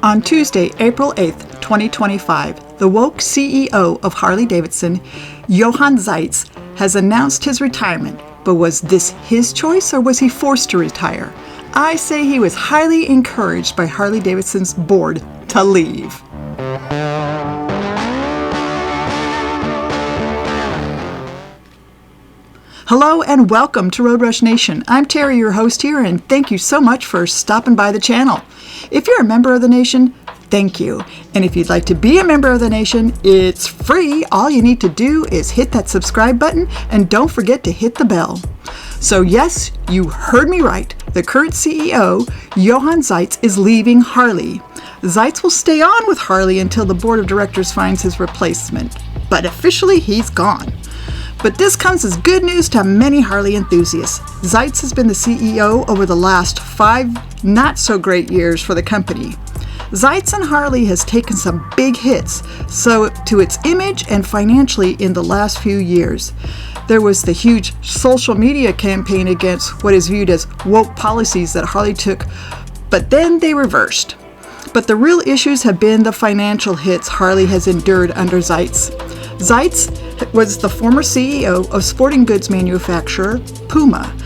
On Tuesday, April 8th, 2025, the woke CEO of Harley Davidson, Jochen Zeitz, has announced his retirement. But was this his choice or was he forced to retire? I say he was highly encouraged by Harley Davidson's board to leave. Hello and welcome to Road Rush Nation. I'm Terry, your host here, and thank you so much for stopping by the channel. If you're a member of the nation, thank you. And if you'd like to be a member of the nation, it's free. All you need to do is hit that subscribe button and don't forget to hit the bell. So yes, you heard me right. The current CEO, Jochen Zeitz, is leaving Harley. Zeitz will stay on with Harley until the board of directors finds his replacement. But officially, he's gone. But this comes as good news to many Harley enthusiasts. Zeitz has been the CEO over the last 5 not-so-great years for the company. Zeitz and Harley has taken some big hits to its image and financially in the last few years. There was the huge social media campaign against what is viewed as woke policies that Harley took, but then they reversed. But the real issues have been the financial hits Harley has endured under Zeitz. Zeitz was the former CEO of sporting goods manufacturer Puma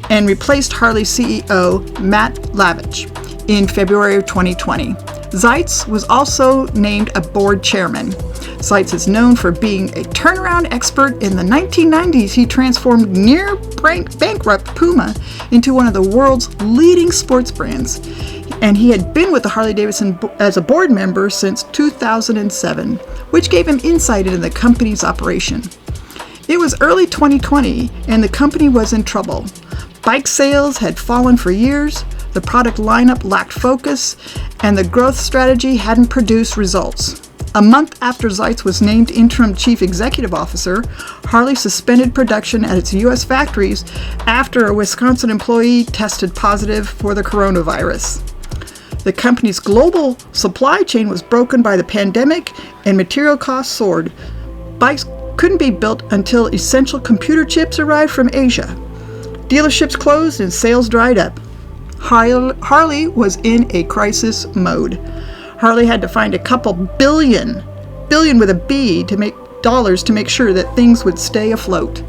and replaced Harley CEO Matt Lavich in February of 2020. Zeitz was also named a board chairman. Zeitz is known for being a turnaround expert. In the 1990s, he transformed near bankrupt Puma into one of the world's leading sports brands. And he had been with the Harley Davidson as a board member since 2007, which gave him insight into the company's operation. It was early 2020, and the company was in trouble. Bike sales had fallen for years, the product lineup lacked focus, and the growth strategy hadn't produced results. A month after Zeitz was named interim chief executive officer, Harley suspended production at its U.S. factories after a Wisconsin employee tested positive for the coronavirus. The company's global supply chain was broken by the pandemic and material costs soared. Bikes couldn't be built until essential computer chips arrived from Asia. Dealerships closed and sales dried up. Harley was in a crisis mode. Harley had to find a couple billion with a B to make dollars to make sure that things would stay afloat.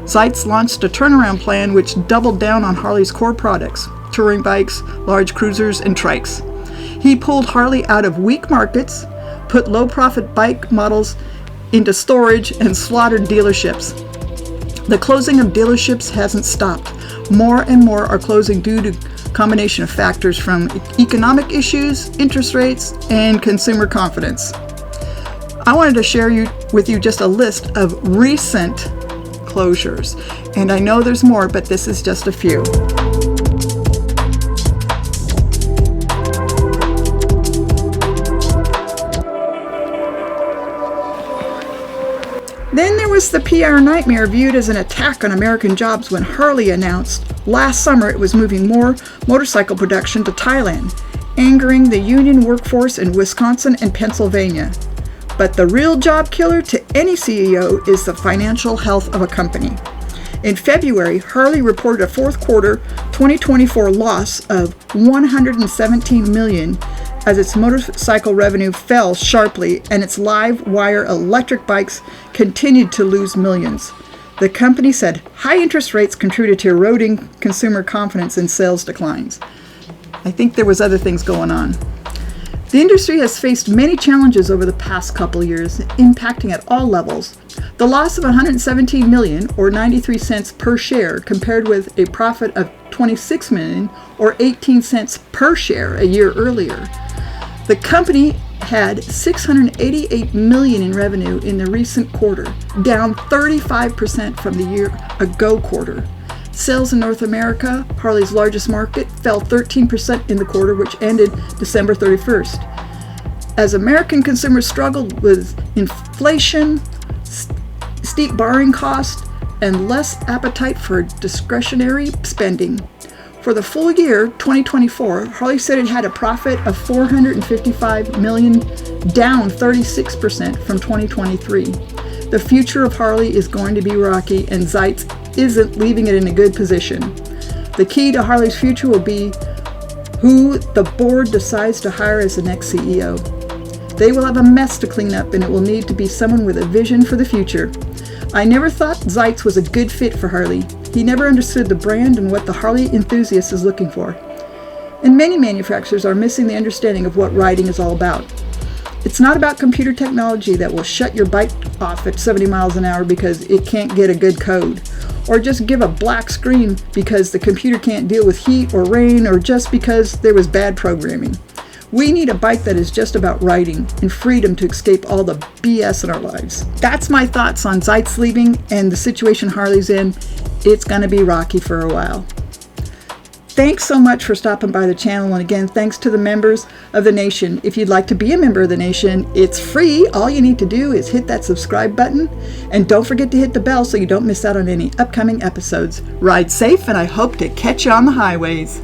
Zeitz launched a turnaround plan which doubled down on Harley's core products: touring bikes, large cruisers, and trikes. He pulled Harley out of weak markets, put low-profit bike models into storage, and slaughtered dealerships. The closing of dealerships hasn't stopped. More and more are closing due to a combination of factors from economic issues, interest rates, and consumer confidence. I wanted to share with you just a list of recent closures. And I know there's more, but this is just a few. Then there was the PR nightmare viewed as an attack on American jobs when Harley announced last summer it was moving more motorcycle production to Thailand, angering the union workforce in Wisconsin and Pennsylvania. But the real job killer to any CEO is the financial health of a company. In February, Harley reported a fourth quarter 2024 loss of $117 million as its motorcycle revenue fell sharply and its live wire electric bikes continued to lose millions. The company said high interest rates contributed to eroding consumer confidence and sales declines. I think there was other things going on. The industry has faced many challenges over the past couple years, impacting at all levels. The loss of $117 million, or 93 cents per share, compared with a profit of $26 million, or 18 cents per share a year earlier. The company had $688 million in revenue in the recent quarter, down 35% from the year ago quarter. Sales in North America, Harley's largest market, fell 13% in the quarter, which ended December 31st. As American consumers struggled with inflation, steep borrowing costs, and less appetite for discretionary spending. For the full year 2024, Harley said it had a profit of $455 million, down 36% from 2023. The future of Harley is going to be rocky, and Zeitz isn't leaving it in a good position. The key to Harley's future will be who the board decides to hire as the next CEO. They will have a mess to clean up, and it will need to be someone with a vision for the future. I never thought Zeitz was a good fit for Harley. He never understood the brand and what the Harley enthusiast is looking for. And many manufacturers are missing the understanding of what riding is all about. It's not about computer technology that will shut your bike off at 70 miles an hour because it can't get a good code, or just give a black screen because the computer can't deal with heat or rain, or just because there was bad programming. We need a bike that is just about riding and freedom to escape all the BS in our lives. That's my thoughts on Zeitz leaving and the situation Harley's in. It's going to be rocky for a while. Thanks so much for stopping by the channel, and again, thanks to the members of the nation. If you'd like to be a member of the nation, it's free. All you need to do is hit that subscribe button, and don't forget to hit the bell so you don't miss out on any upcoming episodes. Ride safe, and I hope to catch you on the highways.